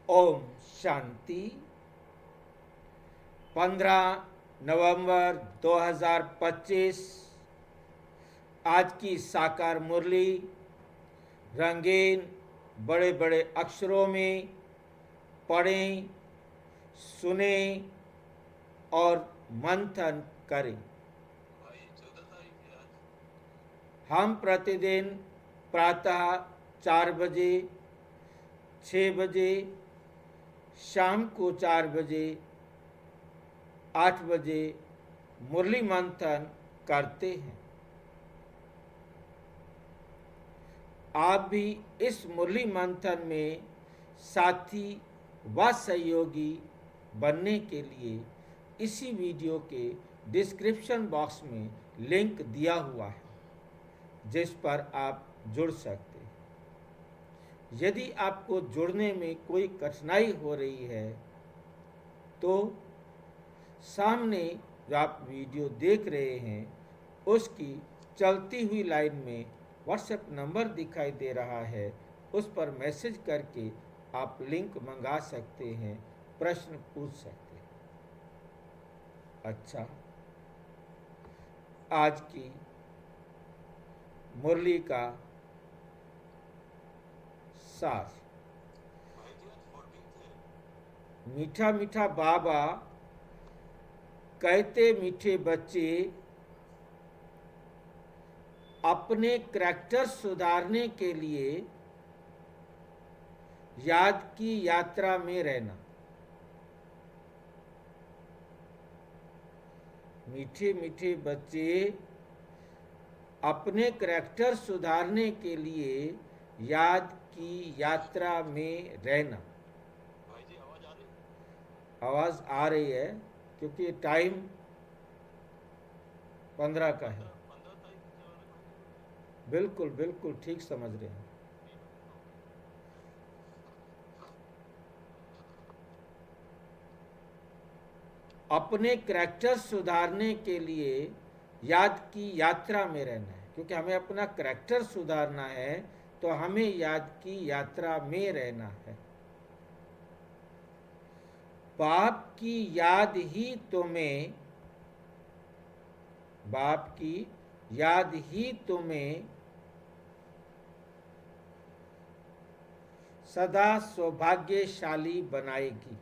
ओम शांति। 15 नवंबर 2025 आज की साकार मुरली रंगीन बड़े बड़े अक्षरों में पढ़ें, सुने और मंथन करें। हम प्रतिदिन प्रातः 4 बजे, 6 बजे, शाम को 4 बजे, 8 बजे मुरली मंथन करते हैं। आप भी इस मुरली मंथन में साथी व सहयोगी बनने के लिए इसी वीडियो के डिस्क्रिप्शन बॉक्स में लिंक दिया हुआ है, जिस पर आप जुड़ सकते हैं। यदि आपको जुड़ने में कोई कठिनाई हो रही है तो सामने जो आप वीडियो देख रहे हैं उसकी चलती हुई लाइन में व्हाट्सएप नंबर दिखाई दे रहा है, उस पर मैसेज करके आप लिंक मंगा सकते हैं, प्रश्न पूछ सकते हैं। अच्छा, आज की मुरली का सार। मीठा मीठा बाबा कहते मीठे बच्चे अपने करैक्टर सुधारने के लिए याद की यात्रा में रहना। मीठे मीठे बच्चे अपने करैक्टर सुधारने के लिए याद की यात्रा में रहना। आवाज आ रही है क्योंकि टाइम 15 का है। बिल्कुल बिल्कुल ठीक समझ रहे हैं। अपने करैक्टर सुधारने के लिए याद की यात्रा में रहना है, क्योंकि हमें अपना करैक्टर सुधारना है तो हमें याद की यात्रा में रहना है। बाप की याद ही तुम्हें सदा सौभाग्यशाली बनाएगी।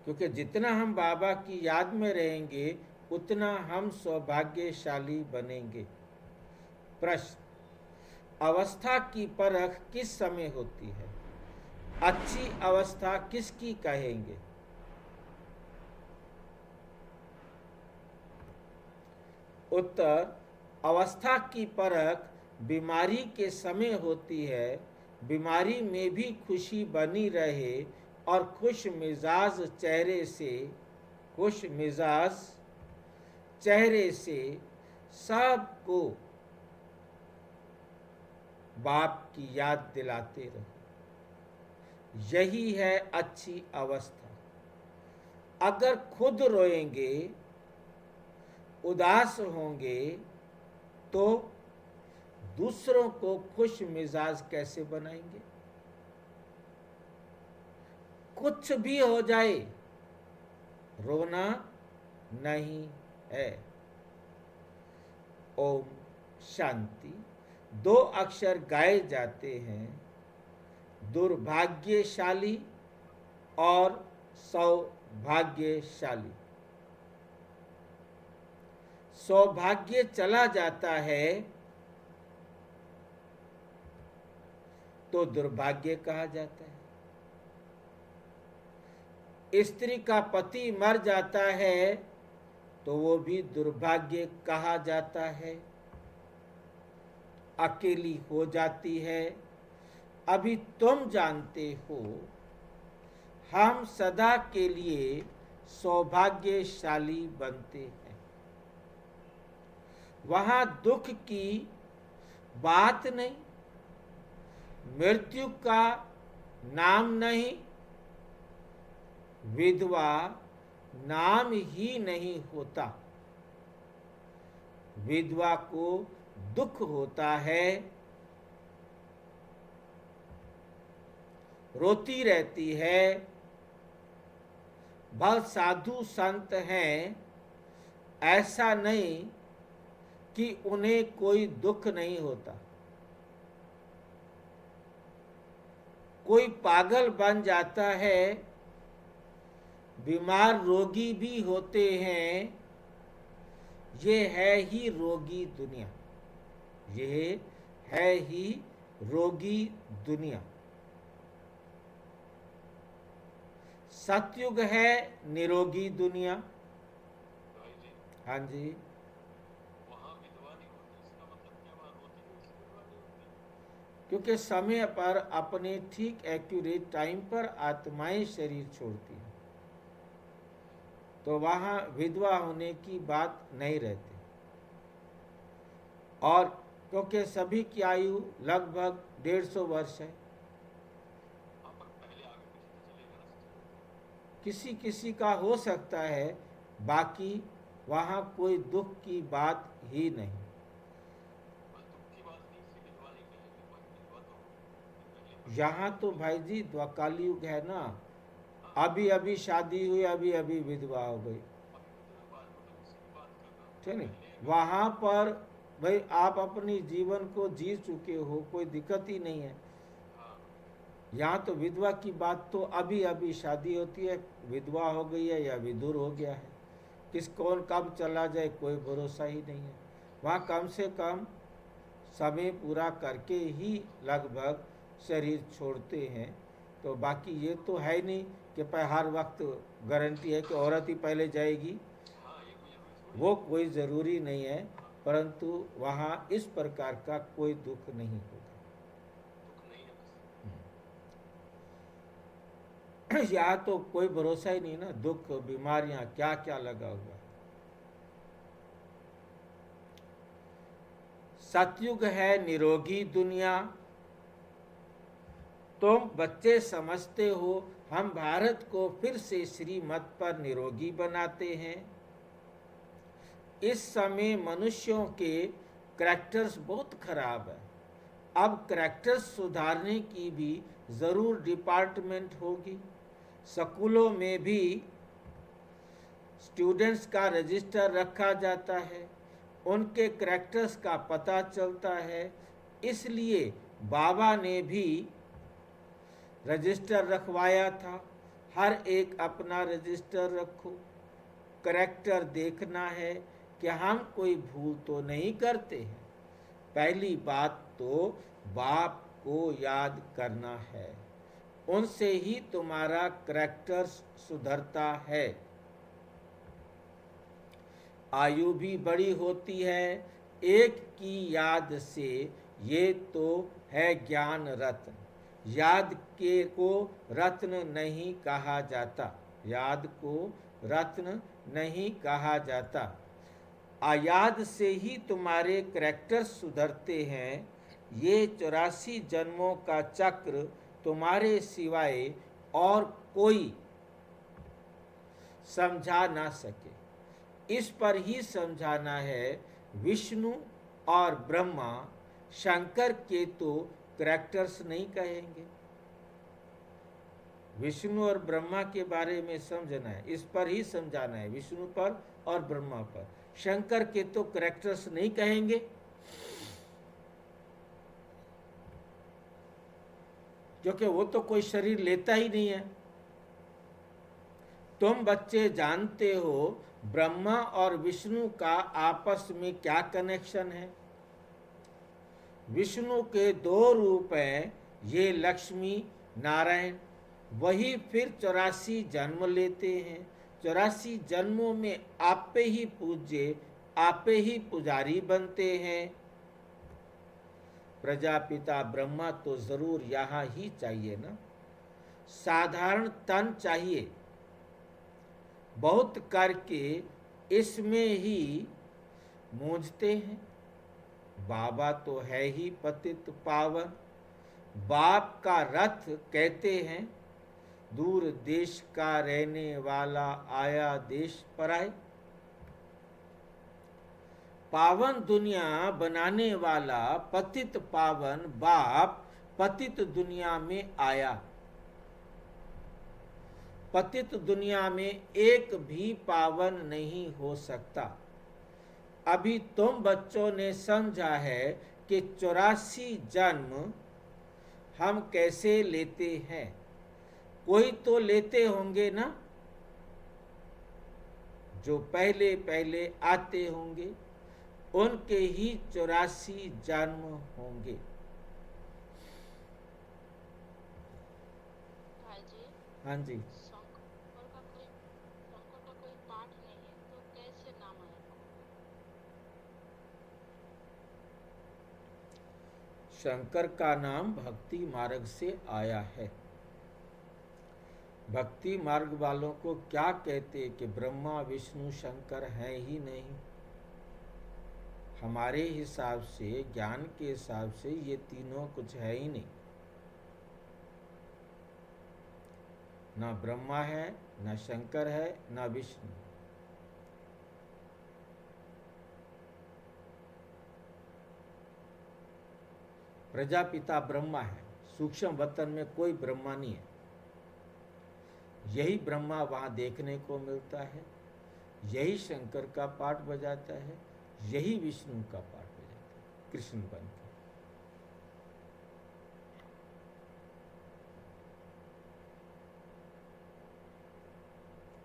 क्योंकि जितना हम बाबा की याद में रहेंगे उतना हम सौभाग्यशाली बनेंगे। प्रश्न: अवस्था की परख किस समय होती है? अच्छी अवस्था किसकी कहेंगे? उत्तर: अवस्था की परख बीमारी के समय होती है। बीमारी में भी खुशी बनी रहे और खुश मिजाज चेहरे से सबको बाप की याद दिलाते रहो। यही है अच्छी अवस्था। अगर खुद रोएंगे, उदास होंगे तो दूसरों को खुश मिजाज कैसे बनाएंगे? कुछ भी हो जाए, रोना नहीं है। ओम शांति। 2 अक्षर गाए जाते हैं, दुर्भाग्यशाली और सौभाग्यशाली। सौभाग्य चला जाता है तो दुर्भाग्य कहा जाता है। स्त्री का पति मर जाता है तो वो भी दुर्भाग्य कहा जाता है। अकेली हो जाती है। अभी तुम जानते हो, हम सदा के लिए सौभाग्यशाली बनते हैं। वहां दुख की बात नहीं, मृत्यु का नाम नहीं, विधवा नाम ही नहीं होता। विधवा को दुख होता है रोती रहती है। बहुत साधु संत हैं, ऐसा नहीं कि उन्हें कोई दुख नहीं होता। कोई पागल बन जाता है, बीमार रोगी भी होते हैं। ये है ही रोगी दुनिया, ये है ही रोगी दुनिया। सतयुग है निरोगी दुनिया। हाँ जी। क्योंकि समय पर अपने ठीक एक्यूरेट टाइम पर आत्माएं शरीर छोड़ती हैं, तो वहां विधवा होने की बात नहीं रहती। और क्योंकि सभी की आयु लगभग 150 वर्ष है, किसी किसी का हो सकता है, बाकी वहां कोई दुख की बात ही नहीं। यहाँ तो भाई जी द्वाकाल युग है ना, अभी अभी शादी हुई, अभी अभी विधवा हो गई, ठीक नहीं। वहां पर भाई आप अपनी जीवन को जी चुके हो, कोई दिक्कत ही नहीं है। यहाँ तो विधवा की बात तो अभी अभी शादी होती है, विधवा हो गई है या विधुर हो गया है, किस कौन कब चला जाए कोई भरोसा ही नहीं है। वहाँ कम से कम समय पूरा करके ही लगभग शरीर छोड़ते हैं। तो बाकी ये तो है नहीं कि हर वक्त गारंटी है कि औरत ही पहले जाएगी, वो कोई ज़रूरी नहीं है। परंतु वहाँ इस प्रकार का कोई दुख नहीं होगा। यहाँ तो कोई भरोसा ही नहीं ना, दुख बीमारियां क्या क्या लगा हुआ। सतयुग है निरोगी दुनिया। तुम बच्चे समझते हो हम भारत को फिर से श्रीमत पर निरोगी बनाते हैं। इस समय मनुष्यों के करैक्टर्स बहुत खराब है। अब करैक्टर्स सुधारने की भी ज़रूर डिपार्टमेंट होगी। स्कूलों में भी स्टूडेंट्स का रजिस्टर रखा जाता है, उनके करैक्टर्स का पता चलता है। इसलिए बाबा ने भी रजिस्टर रखवाया था। हर एक अपना रजिस्टर रखो, करैक्टर देखना है कि हम कोई भूल तो नहीं करते हैं। पहली बात तो बाप को याद करना है, उनसे ही तुम्हारा करैक्टर सुधरता है। आयु भी बड़ी होती है एक की याद से, ये तो है ज्ञान रत्न। याद के को रत्न नहीं कहा जाता, याद को रत्न नहीं कहा जाता। आयाद से ही तुम्हारे करैक्टर सुधरते हैं। ये 84 जन्मों का चक्र तुम्हारे सिवाय और कोई समझा ना सके। इस पर ही समझाना है। विष्णु और ब्रह्मा शंकर के तो करैक्टर्स नहीं कहेंगे, विष्णु और ब्रह्मा के बारे में समझना है, इस पर ही समझाना है, विष्णु पर और ब्रह्मा पर। शंकर के तो करैक्टर्स नहीं कहेंगे, क्योंकि वो तो कोई शरीर लेता ही नहीं है। तुम बच्चे जानते हो ब्रह्मा और विष्णु का आपस में क्या कनेक्शन है। विष्णु के 2 रूप हैं, ये लक्ष्मी नारायण। वही फिर 84 जन्म लेते हैं। 84 जन्मों में आपे ही पूज्य, आपे ही पुजारी बनते हैं। प्रजापिता ब्रह्मा तो जरूर यहाँ ही चाहिए ना। साधारण तन चाहिए, बहुत करके इसमें ही मूंझते हैं। बाबा तो है ही पतित पावन, बाप का रथ कहते हैं। दूर देश का रहने वाला आया देश पर आए। पावन दुनिया बनाने वाला पतित पावन बाप पतित दुनिया में आया। पतित दुनिया में एक भी पावन नहीं हो सकता। अभी तुम बच्चों ने समझा है कि 84 जन्म हम कैसे लेते हैं। कोई तो लेते होंगे ना, जो पहले पहले आते होंगे उनके ही 84 जन्म होंगे। हाँ जी। शंकर का कोई पाठ नहीं है तो कैसे नाम आया? शंकर का नाम भक्ति मार्ग से आया है। भक्ति मार्ग वालों को क्या कहते कि ब्रह्मा विष्णु शंकर हैं ही नहीं। हमारे हिसाब से, ज्ञान के हिसाब से ये तीनों कुछ है ही नहीं। ना ब्रह्मा है, ना शंकर है, ना विष्णु। प्रजापिता ब्रह्मा है, सूक्ष्म वतन में कोई ब्रह्मा नहीं है। यही ब्रह्मा वहां देखने को मिलता है, यही शंकर का पाठ बजाता है, यही विष्णु का पाठ बजाता है, कृष्ण बन के।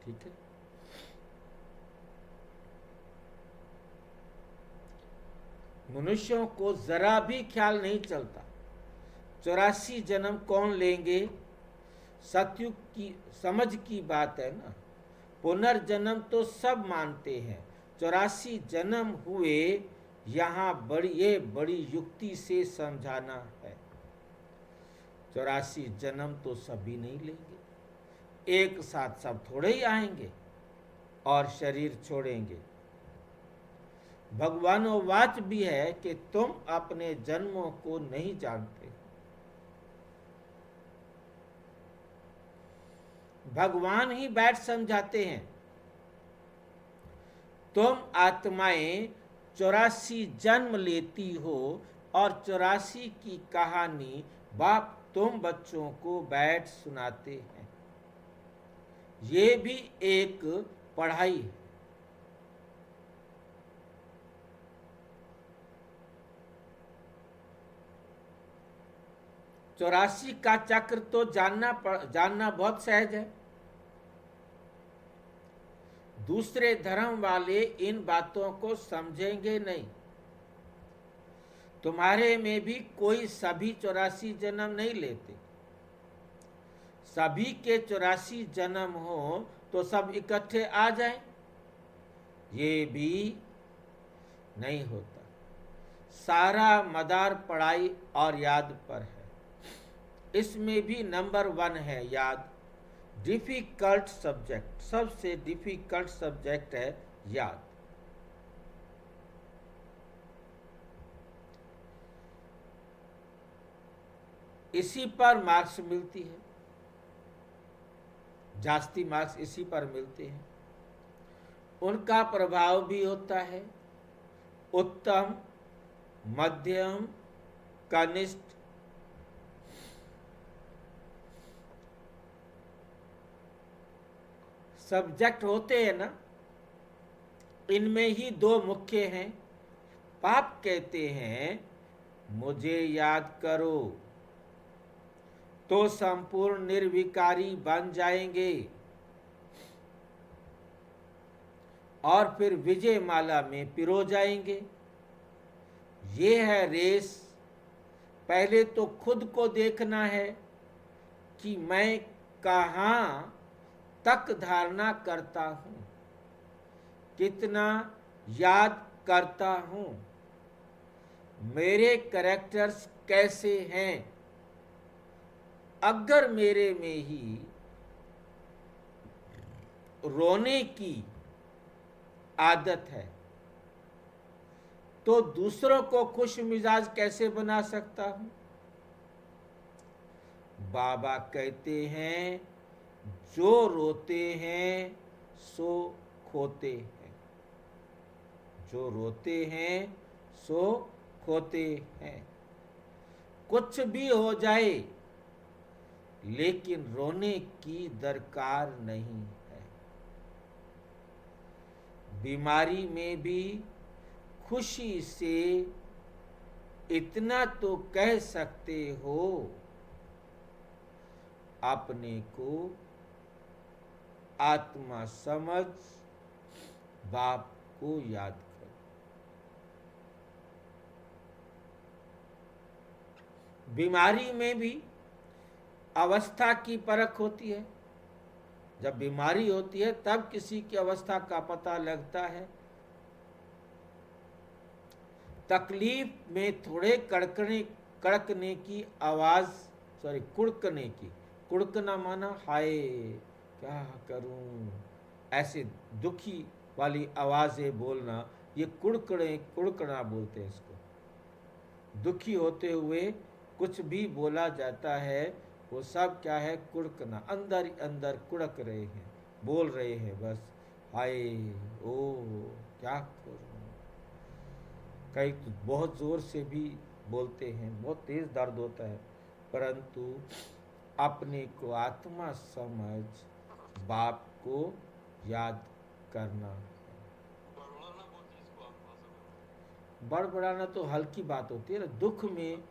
ठीक है। मनुष्यों को जरा भी ख्याल नहीं चलता 84 जन्म कौन लेंगे। सतयुग की समझ की बात है ना। पुनर्जन्म तो सब मानते हैं, 84 जन्म हुए, यहाँ बड़ी युक्ति से समझाना है। 84 जन्म तो सभी नहीं लेंगे, एक साथ सब थोड़े ही आएंगे और शरीर छोड़ेंगे। भगवानोवाच भी है कि तुम अपने जन्मों को नहीं जानते। भगवान ही बैठ समझाते हैं, तुम आत्माएं 84 जन्म लेती हो और 84 की कहानी बाप तुम बच्चों को बैठ सुनाते हैं। ये भी एक पढ़ाई है। चौरासी का चक्र तो जानना बहुत सहज है। दूसरे धर्म वाले इन बातों को समझेंगे नहीं। तुम्हारे में भी कोई सभी 84 जन्म नहीं लेते। सभी के 84 जन्म हो तो सब इकट्ठे आ जाएं, ये भी नहीं होता। सारा मदार पढ़ाई और याद पर है। इसमें भी नंबर 1 है याद। डिफिकल्ट सब्जेक्ट, सबसे डिफिकल्ट सब्जेक्ट है याद। इसी पर मार्क्स मिलती है, जास्ती मार्क्स इसी पर मिलते हैं। उनका प्रभाव भी होता है उत्तम, मध्यम, कनिष्ठ। सब्जेक्ट होते हैं ना, इनमें ही 2 मुख्य हैं। पाप कहते हैं मुझे याद करो तो संपूर्ण निर्विकारी बन जाएंगे और फिर विजय माला में पिरो जाएंगे। ये है रेस। पहले तो खुद को देखना है कि मैं कहाँ तक धारणा करता हूँ, कितना याद करता हूँ, मेरे कैरेक्टर्स कैसे हैं। अगर मेरे में ही रोने की आदत है तो दूसरों को खुश मिजाज कैसे बना सकता हूं। बाबा कहते हैं जो रोते हैं सो खोते हैं, जो रोते हैं सो खोते हैं। कुछ भी हो जाए लेकिन रोने की दरकार नहीं है। बीमारी में भी खुशी से इतना तो कह सकते हो, अपने को आत्मा समझ बाप को याद करो। बीमारी में भी अवस्था की परख होती है। जब बीमारी होती है तब किसी की अवस्था का पता लगता है। तकलीफ में थोड़े कड़कने की आवाज, कुड़कने की, कुड़कना माना हाय क्या करूं, ऐसे दुखी वाली आवाजें बोलना, ये कुड़कना बोलते हैं इसको। दुखी होते हुए कुछ भी बोला जाता है, वो सब क्या है, कुड़कना, अंदर ही अंदर कुड़क रहे हैं, बोल रहे हैं बस हाय ओ क्या करूं। कई तो बहुत जोर से भी बोलते हैं, बहुत तेज दर्द होता है, परंतु अपने को आत्मा समझ बाप को याद करना। बड़बड़ाना तो हल्की बात होती है ना, दुख में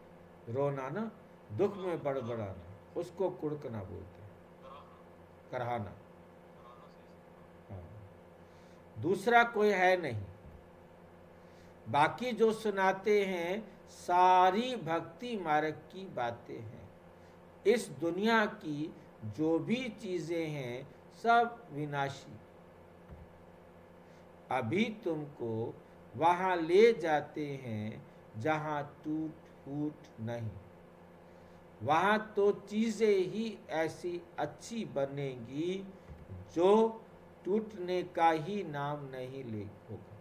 रोना ना, दुख में बड़बड़ाना, उसको कुड़कना बोलते हैं, कराहना। हाँ, दूसरा कोई है नहीं। बाकी जो सुनाते हैं सारी भक्ति मार्ग की बातें हैं। इस दुनिया की जो भी चीजें हैं सब विनाशी। अभी तुमको वहां ले जाते हैं जहां टूट फूट नहीं। वहां तो चीजें ही ऐसी अच्छी बनेगी जो टूटने का ही नाम नहीं ले होगा।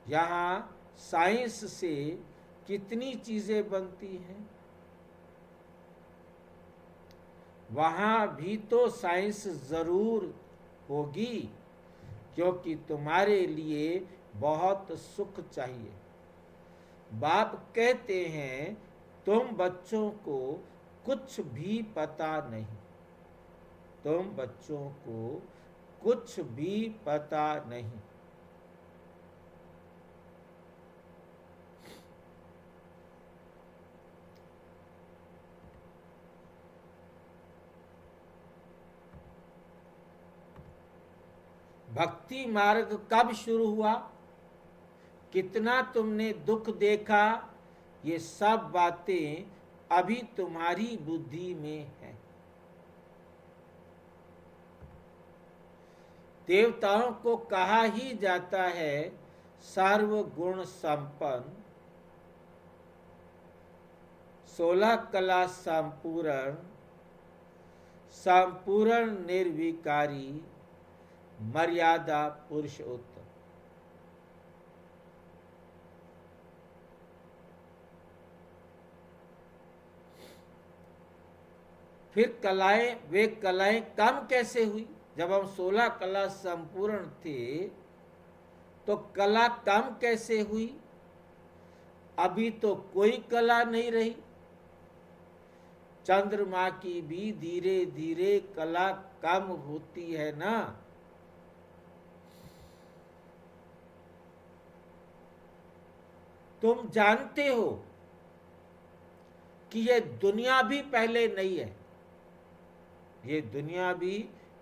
यहाँ साइंस से कितनी चीजें बनती हैं, वहां भी तो साइंस जरूर होगी, क्योंकि तुम्हारे लिए बहुत सुख चाहिए। बाप कहते हैं तुम बच्चों को कुछ भी पता नहीं, तुम बच्चों को कुछ भी पता नहीं। भक्ति मार्ग कब शुरू हुआ, कितना तुमने दुख देखा, ये सब बातें अभी तुम्हारी बुद्धि में है। देवताओं को कहा ही जाता है सर्वगुण संपन्न, 16 कला संपूर्ण, संपूर्ण निर्विकारी, मर्यादा पुरुषोत्तम। फिर कलाएं, वे कलाएं कम कैसे हुई? जब हम 16 कला संपूर्ण थे तो कला कम कैसे हुई? अभी तो कोई कला नहीं रही। चंद्रमा की भी धीरे धीरे कला कम होती है ना। तुम जानते हो कि ये दुनिया भी पहले नहीं है, ये दुनिया भी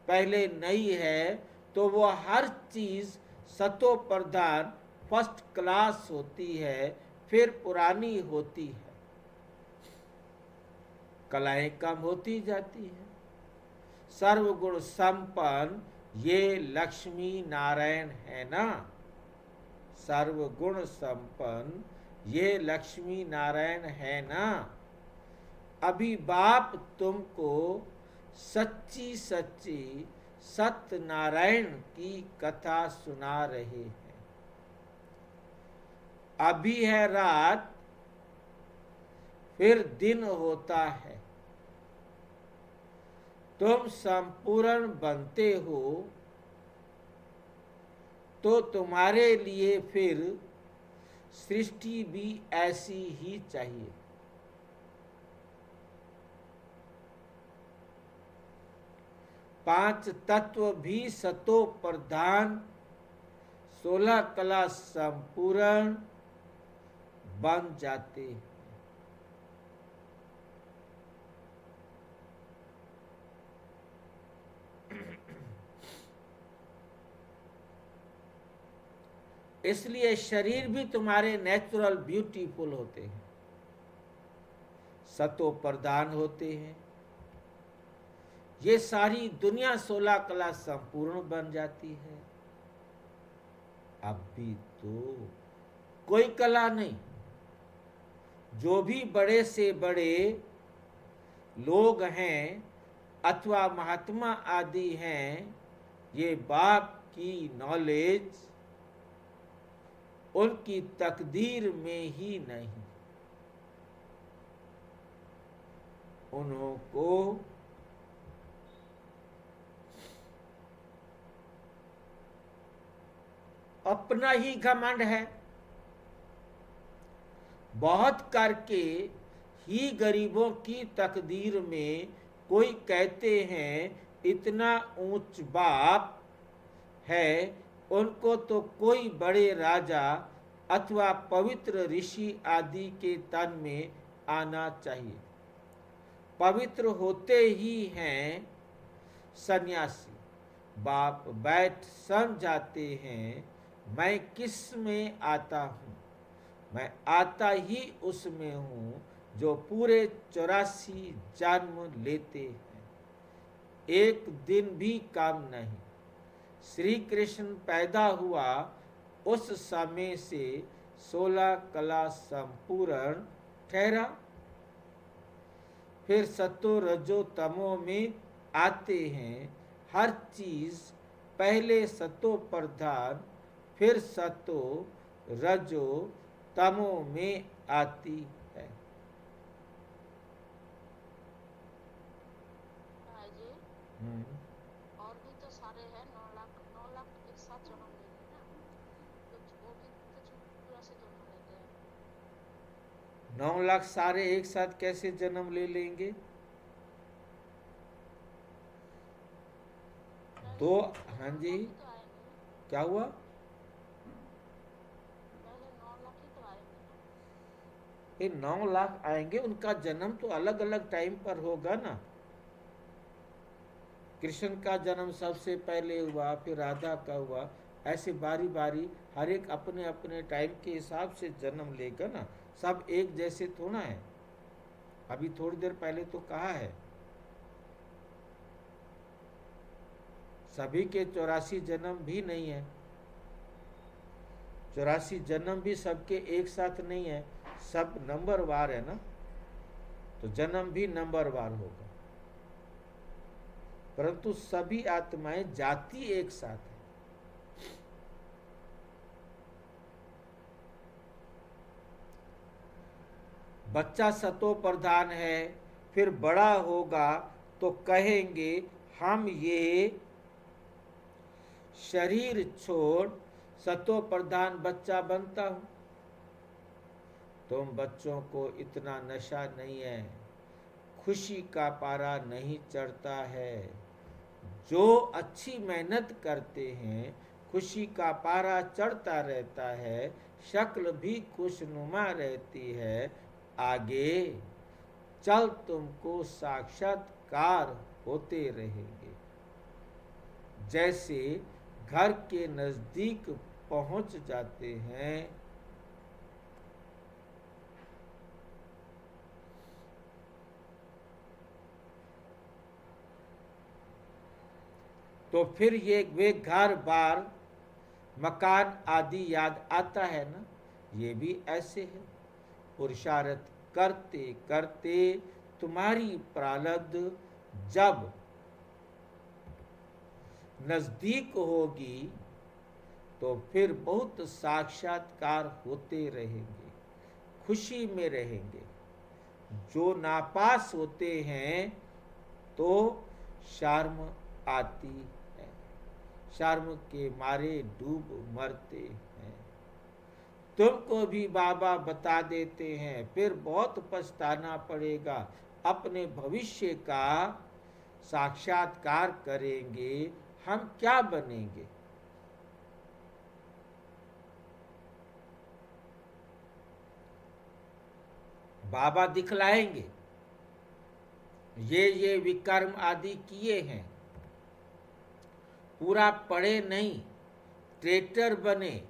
पहले नहीं है, तो वो हर चीज सतो प्रधान फर्स्ट क्लास होती है, फिर पुरानी होती है, कलाएं कम होती जाती है। सर्वगुण संपन्न ये लक्ष्मी नारायण है ना, सर्वगुण संपन्न ये लक्ष्मी नारायण है ना। अभी बाप तुमको सच्ची सच्ची सत्यनारायण की कथा सुना रहे हैं। अभी है रात, फिर दिन होता है। तुम संपूर्ण बनते हो तो तुम्हारे लिए फिर सृष्टि भी ऐसी ही चाहिए। पांच तत्व भी सतो प्रधान 16 कला संपूर्ण बन जाते हैं। इसलिए शरीर भी तुम्हारे नेचुरल ब्यूटीफुल होते हैं, सतो प्रधान होते हैं। ये सारी दुनिया 16 कला संपूर्ण बन जाती है। अब भी तो कोई कला नहीं। जो भी बड़े से बड़े लोग हैं अथवा महात्मा आदि हैं, ये बाप की नॉलेज उनकी तकदीर में ही नहीं। उनको अपना ही घमंड है। बहुत करके ही गरीबों की तकदीर में कोई कहते हैं इतना ऊंच बाप है, उनको तो कोई बड़े राजा अथवा पवित्र ऋषि आदि के तन में आना चाहिए। पवित्र होते ही हैं सन्यासी। बाप बैठ समझाते हैं, मैं किस में आता हूँ? मैं आता ही उसमें हूँ जो पूरे 84 जन्म लेते हैं, एक दिन भी कम नहीं। श्री कृष्ण पैदा हुआ उस समय से 16 कला संपूर्ण ठहरा। फिर सतो रजो तमो में आते हैं। हर चीज पहले सतो प्रधान फिर सतो रजो तमो में आती है। जी और भी तो सारे हैं, 9 लाख एक साथ जन्म लेंगे ना, तो वो भी तो पूरा से जन्म लेते हैं। 9 लाख सारे एक साथ कैसे जन्म ले लेंगे? दो, हाँ जी, तो आएंगे, क्या हुआ? पहले 9 लाख ही तो आएंगे ना। ये 9 लाख आएंगे, उनका जन्म तो अलग अलग टाइम पर होगा ना। कृष्ण का जन्म सबसे पहले हुआ, फिर राधा का हुआ, ऐसे बारी बारी हर एक अपने अपने टाइम के हिसाब से जन्म लेगा ना। सब एक जैसे थोड़ा है। अभी थोड़ी देर पहले तो कहा है सभी के 84 जन्म भी नहीं है। 84 जन्म भी सबके एक साथ नहीं है, सब नंबरवार है ना, तो जन्म भी नंबरवार होगा। परंतु सभी आत्माएं जाति एक साथ है। बच्चा सतो प्रधान है, फिर बड़ा होगा तो कहेंगे हम ये शरीर छोड़ सतो प्रधान बच्चा बनता हूं। तुम बच्चों को इतना नशा नहीं है, खुशी का पारा नहीं चढ़ता है। जो अच्छी मेहनत करते हैं खुशी का पारा चढ़ता रहता है, शक्ल भी खुशनुमा रहती है। आगे चल तुमको साक्षात्कार होते रहेंगे। जैसे घर के नजदीक पहुंच जाते हैं, तो फिर ये वे घर बार मकान आदि याद आता है ना। ये भी ऐसे है, पुरुषार्थ करते करते तुम्हारी प्रारब्ध जब नजदीक होगी तो फिर बहुत साक्षात्कार होते रहेंगे, खुशी में रहेंगे। जो नापास होते हैं तो शर्म आती है, शर्म के मारे डूब मरते हैं। तुमको भी बाबा बता देते हैं, फिर बहुत पछताना पड़ेगा। अपने भविष्य का साक्षात्कार करेंगे हम क्या बनेंगे? बाबा दिखलाएंगे ये विकर्म आदि किए हैं, पूरा पढ़े नहीं, ट्रेटर बने,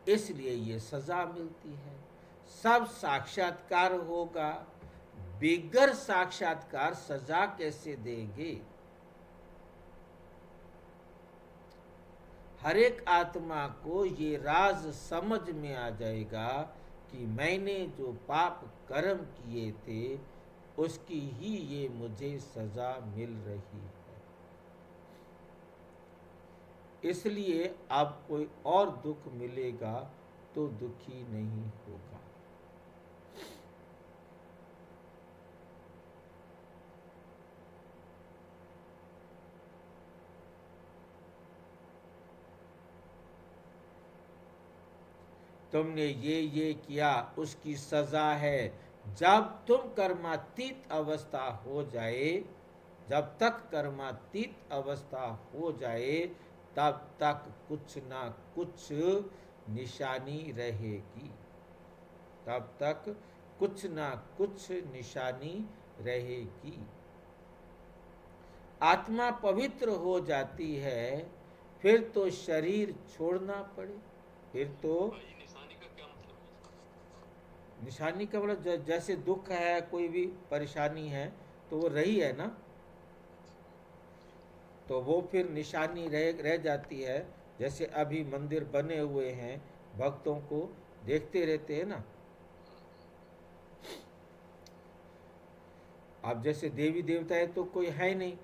इसलिए ये सजा मिलती है। सब साक्षात्कार होगा, बिगर साक्षात्कार सजा कैसे देंगे? हर एक आत्मा को ये राज समझ में आ जाएगा कि मैंने जो पाप कर्म किए थे उसकी ही ये मुझे सजा मिल रही है। इसलिए अब कोई और दुख मिलेगा तो दुखी नहीं होगा। तुमने ये किया, उसकी सजा है। जब तुम कर्मातीत अवस्था हो जाए, जब तक कर्मातीत अवस्था हो जाए तब तक कुछ ना कुछ निशानी रहेगी, तब तक कुछ ना कुछ निशानी रहेगी। आत्मा पवित्र हो जाती है फिर तो शरीर छोड़ना पड़े, फिर तो निशानी का मतलब जैसे दुख है, कोई भी परेशानी है तो वो रही है ना, तो वो फिर निशानी रह जाती है। जैसे अभी मंदिर बने हुए हैं, भक्तों को देखते रहते हैं ना। अब जैसे देवी देवता है तो कोई है नहीं,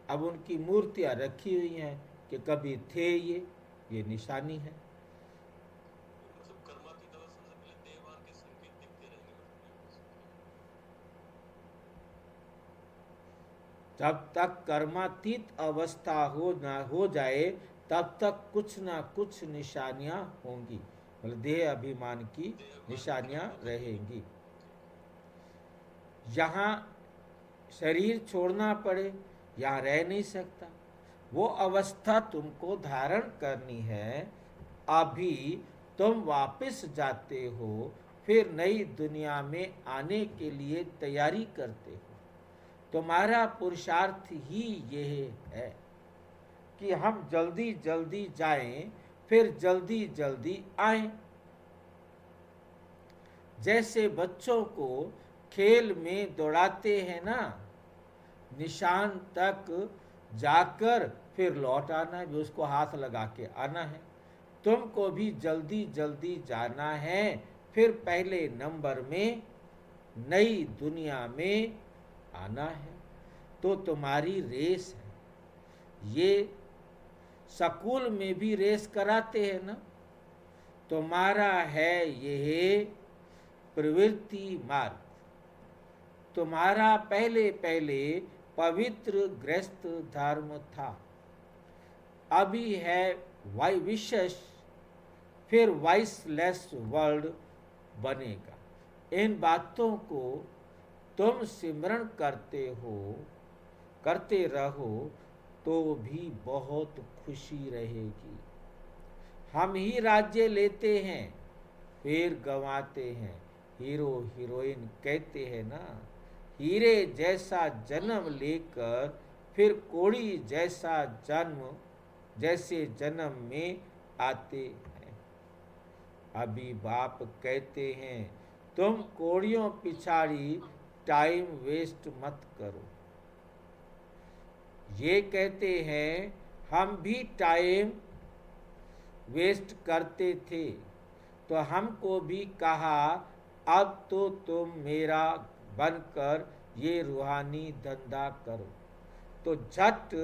अब उनकी मूर्तियां रखी हुई हैं कि कभी थे ये निशानी है। जब तक कर्मातीत अवस्था हो जाए तब तक कुछ ना कुछ निशानियां होंगी, मतलब देह अभिमान की निशानियां रहेंगी। यहाँ शरीर छोड़ना पड़े, यहाँ रह नहीं सकता, वो अवस्था तुमको धारण करनी है। अभी तुम वापस जाते हो, फिर नई दुनिया में आने के लिए तैयारी करते हो। तुम्हारा पुरुषार्थ ही यह है कि हम जल्दी जल्दी जाएं, फिर जल्दी जल्दी आएं। जैसे बच्चों को खेल में दौड़ाते हैं ना, निशान तक जाकर फिर लौट आना है, भी उसको हाथ लगा के आना है। तुमको भी जल्दी जल्दी जाना है, फिर पहले नंबर में नई दुनिया में आना है। तो तुम्हारी रेस है। ये स्कूल में भी रेस कराते हैं ना। तुम्हारा है यह प्रवृत्ति मार्ग। तुम्हारा पहले पहले पवित्र गृहस्थ धर्म था, अभी है विशेष, फिर वाइसलेस वर्ल्ड बनेगा। इन बातों को तुम सिमरण करते रहो तो भी बहुत खुशी रहेगी। हम ही राज्य लेते हैं फिर गंवाते हैं। हीरो हीरोइन कहते हैं ना, हीरे जैसा जन्म लेकर फिर कोड़ी जैसे जन्म में आते हैं। अभी बाप कहते हैं तुम कोड़ियों पिछाड़ी टाइम वेस्ट मत करो। ये कहते हैं हम भी टाइम वेस्ट करते थे, तो हमको भी कहा अब तो तुम मेरा बनकर ये रूहानी धंधा करो। तो झट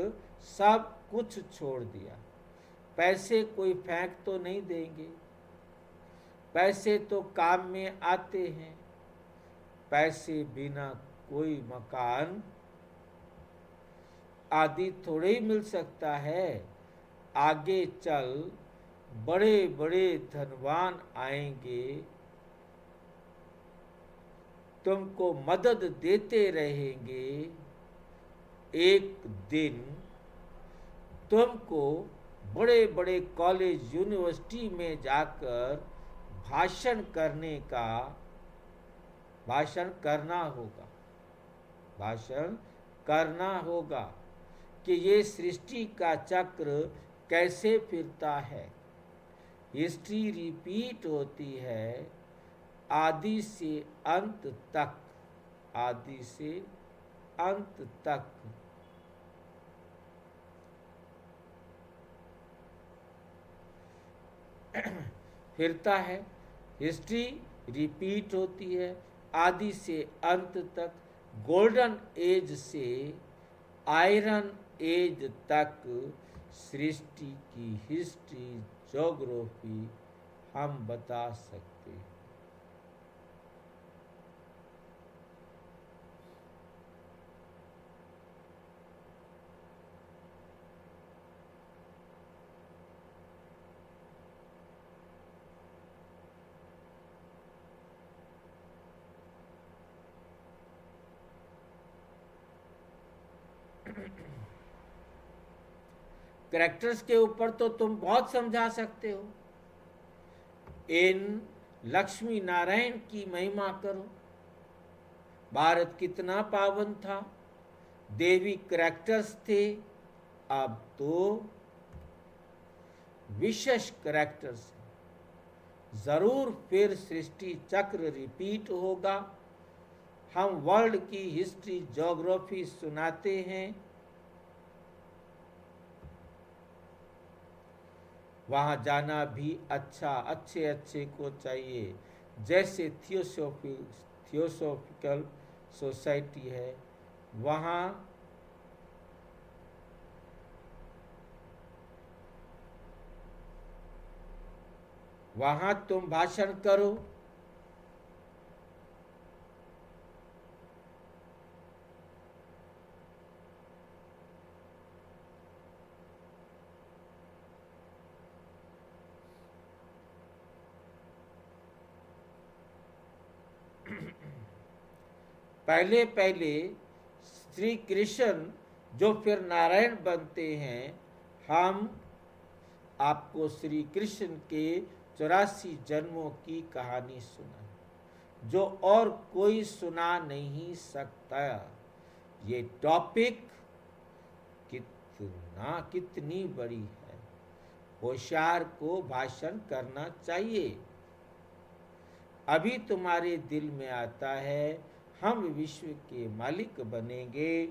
सब कुछ छोड़ दिया। पैसे कोई फेंक तो नहीं देंगे, पैसे तो काम में आते हैं। पैसे बिना कोई मकान आदि थोड़े ही मिल सकता है। आगे चल बड़े बड़े धनवान आएंगे, तुमको मदद देते रहेंगे। एक दिन तुमको बड़े बड़े कॉलेज यूनिवर्सिटी में जाकर भाषण करना होगा कि ये सृष्टि का चक्र कैसे फिरता है। हिस्ट्री रिपीट होती है आदि से अंत तक, आदि से अंत तक। फिरता है, हिस्ट्री रिपीट होती है आदि से अंत तक। गोल्डन एज से आयरन एज तक सृष्टि की हिस्ट्री, ज्योग्राफी हम बता सकते हैं। कैरेक्टर्स के ऊपर तो तुम बहुत समझा सकते हो। इन लक्ष्मी नारायण की महिमा करो। भारत कितना पावन था, देवी कैरेक्टर्स थे, अब तो विशेष कैरेक्टर्स हैं। जरूर फिर सृष्टि चक्र रिपीट होगा। हम वर्ल्ड की हिस्ट्री, ज्योग्राफी सुनाते हैं। वहाँ जाना भी अच्छे को चाहिए। जैसे थियोसॉफिकल सोसाइटी है, वहाँ तुम भाषण करो। पहले श्री कृष्ण जो फिर नारायण बनते हैं, हम आपको श्री कृष्ण के 84 जन्मों की कहानी सुनाई, जो और कोई सुना नहीं सकता। ये टॉपिक कितनी बड़ी है। होशियार को भाषण करना चाहिए। अभी तुम्हारे दिल में आता है हम विश्व के मालिक बनेंगे,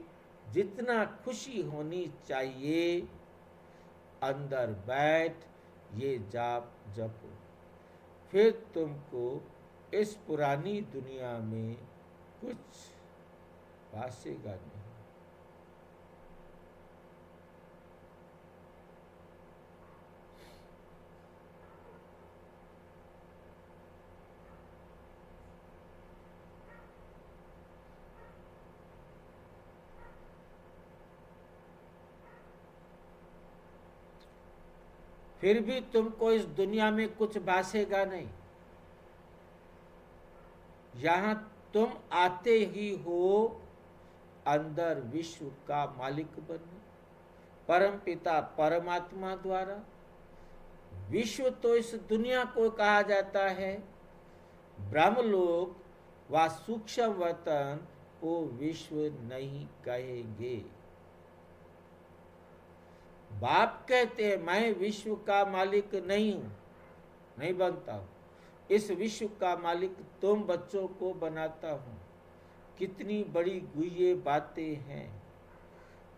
जितना खुशी होनी चाहिए। अंदर बैठ ये जाप जपो, फिर तुमको इस पुरानी दुनिया में कुछ भासेगा नहीं। फिर भी तुमको इस दुनिया में कुछ भासेगा नहीं। यहां तुम आते ही हो अंदर विश्व का मालिक बनने, परम पिता परमात्मा द्वारा। विश्व तो इस दुनिया को कहा जाता है। ब्रह्मलोक व सूक्ष्म वतन को विश्व नहीं कहेंगे। बाप कहते हैं मैं विश्व का मालिक नहीं हूं, नहीं बनता हूं। इस विश्व का मालिक तुम बच्चों को बनाता हूं। कितनी बड़ी गुह्य बातें हैं।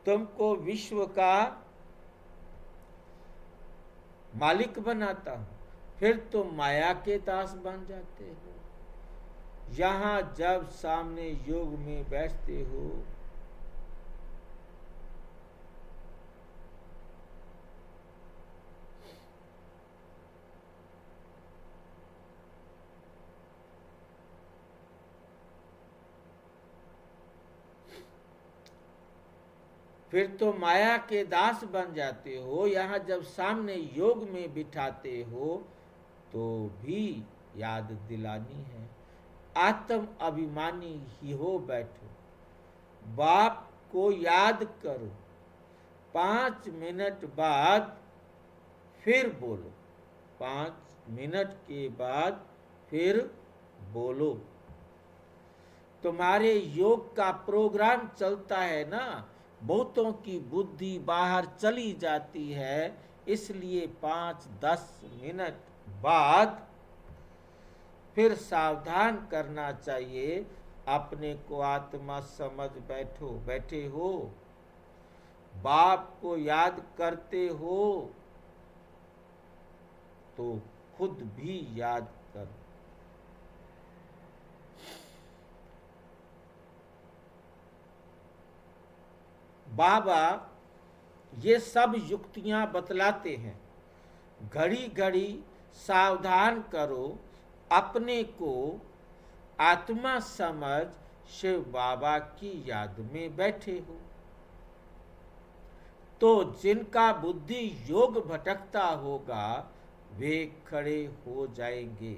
तुमको विश्व का मालिक बनाता हूं, फिर तुम माया के दास बन जाते हो। यहां जब सामने योग में बैठते हो, फिर तो माया के दास बन जाते हो। यहाँ जब सामने योग में बिठाते हो तो भी याद दिलानी है। आत्म अभिमानी ही हो बैठो। बाप को याद करो, 5 मिनट बाद फिर बोलो, 5 मिनट के बाद फिर बोलो। तुम्हारे योग का प्रोग्राम चलता है ना, बहुतों की बुद्धि बाहर चली जाती है, इसलिए 5-10 मिनट बाद फिर सावधान करना चाहिए। अपने को आत्मा समझ बैठे हो, बाप को याद करते हो तो खुद भी याद करो। बाबा ये सब युक्तियां बतलाते हैं। घड़ी घड़ी सावधान करो, अपने को आत्मा समझ शिव बाबा की याद में बैठे हो। तो जिनका बुद्धि योग भटकता होगा वे खड़े हो जाएंगे,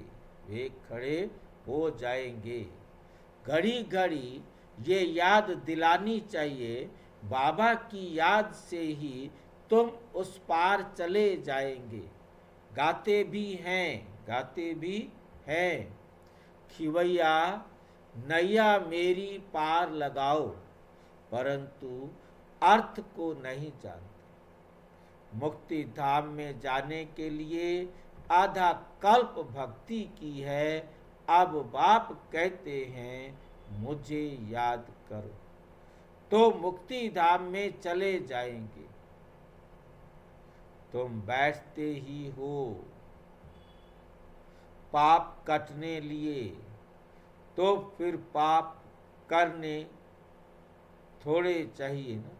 वे खड़े हो जाएंगे। घड़ी घड़ी ये याद दिलानी चाहिए, बाबा की याद से ही तुम उस पार चले जाएंगे। गाते भी हैं, गाते भी हैं, खिवैया नैया मेरी पार लगाओ, परंतु अर्थ को नहीं जानते। मुक्ति धाम में जाने के लिए आधा कल्प भक्ति की है, अब बाप कहते हैं मुझे याद करो, तो मुक्ति धाम में चले जाएंगे। तुम बैठते ही हो, पाप कटने लिए, तो फिर पाप करने थोड़े चाहिए ना।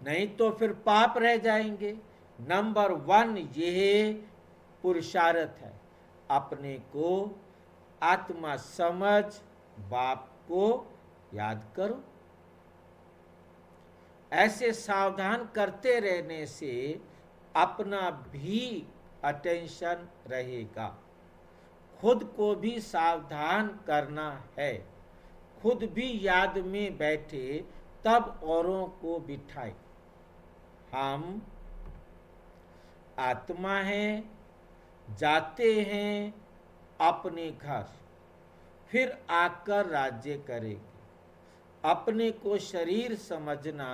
नहीं तो फिर पाप रह जाएंगे। नंबर 1 यह पुरुषार्थ है, अपने को आत्मा समझ बाप को याद करो। ऐसे सावधान करते रहने से अपना भी अटेंशन रहेगा। खुद को भी सावधान करना है, खुद भी याद में बैठे तब औरों को बिठाए। हम आत्मा हैं, जाते हैं अपने घर, फिर आकर राज्य करेंगे। अपने को शरीर समझना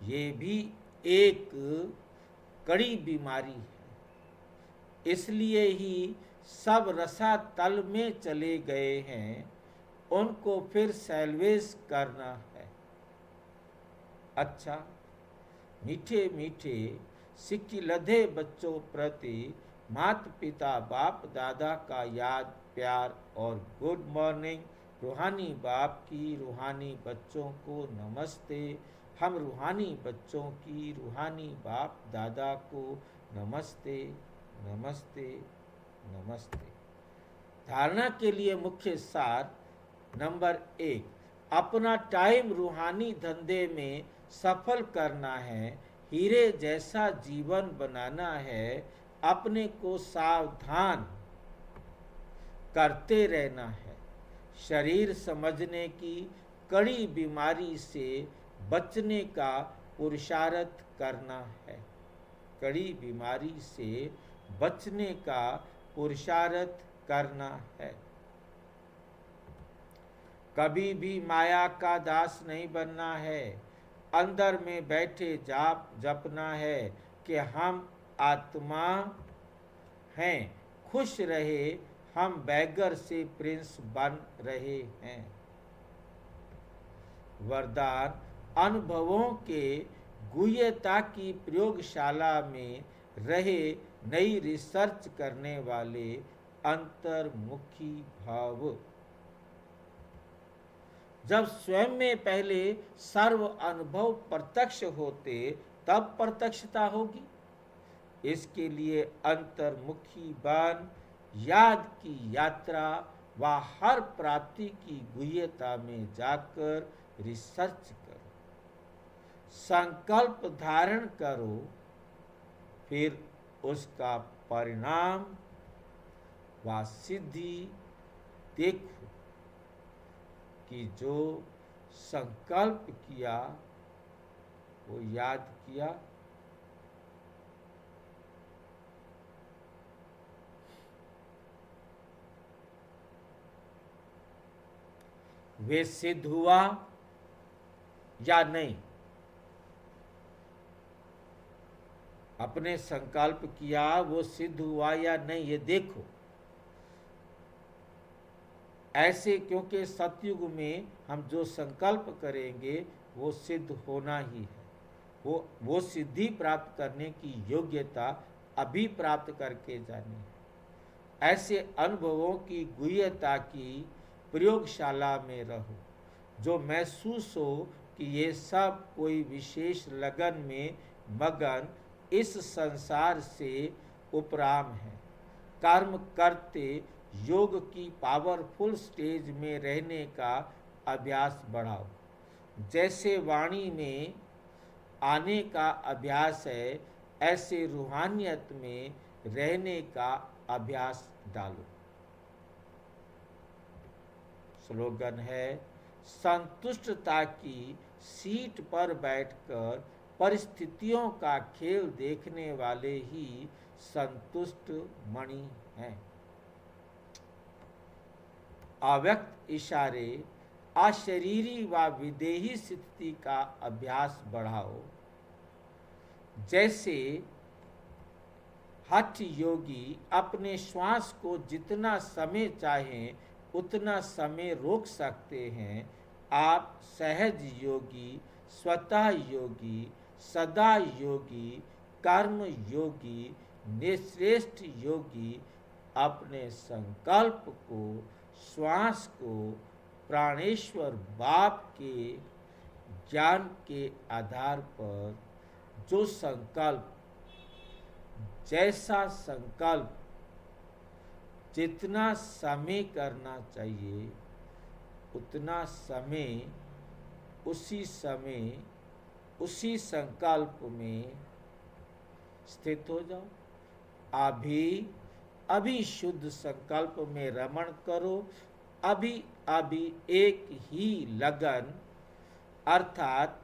ये भी एक कड़ी बीमारी है। इसलिए ही सब रसातल में चले गए हैं, उनको फिर सैल्वेज करना है। अच्छा, मीठे मीठे सिक्की लधे बच्चों प्रति माता पिता बाप दादा का याद प्यार और गुड मॉर्निंग। रूहानी बाप की रूहानी बच्चों को नमस्ते। हम रूहानी बच्चों की रूहानी बाप दादा को नमस्ते नमस्ते नमस्ते। धारणा के लिए मुख्य सार नंबर 1, अपना टाइम रूहानी धंधे में सफल करना है, हीरे जैसा जीवन बनाना है। अपने को सावधान करते रहना है। शरीर समझने की कड़ी बीमारी से बचने का पुरुषार्थ करना है, कड़ी बीमारी से बचने का पुरुषार्थ करना है। कभी भी माया का दास नहीं बनना है। अंदर में बैठे जाप जपना है कि हम आत्मा हैं, खुश रहे, हम बैगर से प्रिंस बन रहे हैं। वरदान अनुभवों के गुह्यता की प्रयोगशाला में रहे नई रिसर्च करने वाले अंतर्मुखी भाव। जब स्वयं में पहले सर्व अनुभव प्रत्यक्ष होते तब प्रत्यक्षता होगी। इसके लिए अंतर्मुखी बन याद की यात्रा व हर प्राप्ति की गुह्यता में जाकर रिसर्च करो, संकल्प धारण करो, फिर उसका परिणाम व सिद्धि देखो कि जो संकल्प किया वो याद किया, वे सिद्ध हुआ या नहीं। अपने संकल्प किया वो सिद्ध हुआ या नहीं ये देखो। ऐसे क्योंकि सतयुग में हम जो संकल्प करेंगे वो सिद्ध होना ही है। वो सिद्धि प्राप्त करने की योग्यता अभी प्राप्त करके जानी है। ऐसे अनुभवों की गुह्यता की प्रयोगशाला में रहो, जो महसूस हो कि ये सब कोई विशेष लगन में मगन इस संसार से उपराम है। कर्म करते योग की पावरफुल स्टेज में रहने का अभ्यास बढ़ाओ। जैसे वाणी में आने का अभ्यास है, ऐसे रूहानियत में रहने का अभ्यास डालो। स्लोगन है, संतुष्टता की सीट पर बैठकर परिस्थितियों का खेल देखने वाले ही संतुष्ट मणि हैं। अव्यक्त इशारे अशरीरी व विदेही स्थिति का अभ्यास बढ़ाओ। जैसे हठ योगी अपने श्वास को जितना समय चाहें उतना समय रोक सकते हैं, आप सहज योगी, स्वतः योगी, सदा योगी, कर्म योगी, निश्रेष्ठ योगी अपने संकल्प को, श्वास को प्राणेश्वर बाप के ज्ञान के आधार पर जो संकल्प, जैसा संकल्प जितना समय करना चाहिए उतना समय उसी संकल्प में स्थित हो जाओ। अभी शुद्ध संकल्प में रमण करो। अभी एक ही लगन अर्थात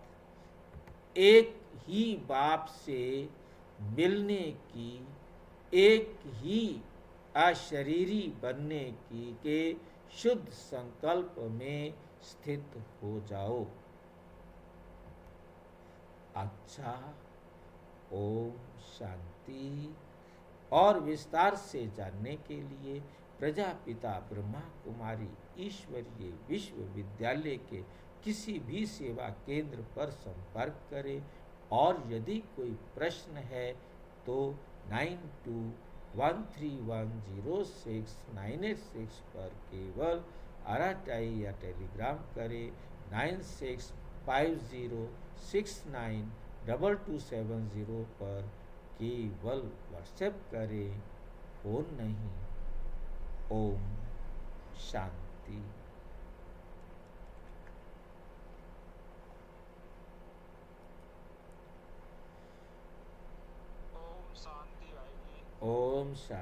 एक ही बाप से मिलने की, एक ही अशरीरी बनने की के शुद्ध संकल्प में स्थित हो जाओ। अच्छा, ओम शांति। और विस्तार से जानने के लिए प्रजापिता ब्रह्मा कुमारी ईश्वरीय विश्वविद्यालय के किसी भी सेवा केंद्र पर संपर्क करें। और यदि कोई प्रश्न है तो 9213106986 पर केवल RTI या टेलीग्राम करें। 9650692270 पर केवल व्हाट्सएप करें, फोन नहीं। ओम शांति। ओम शांति भाई जी। ओम शांति।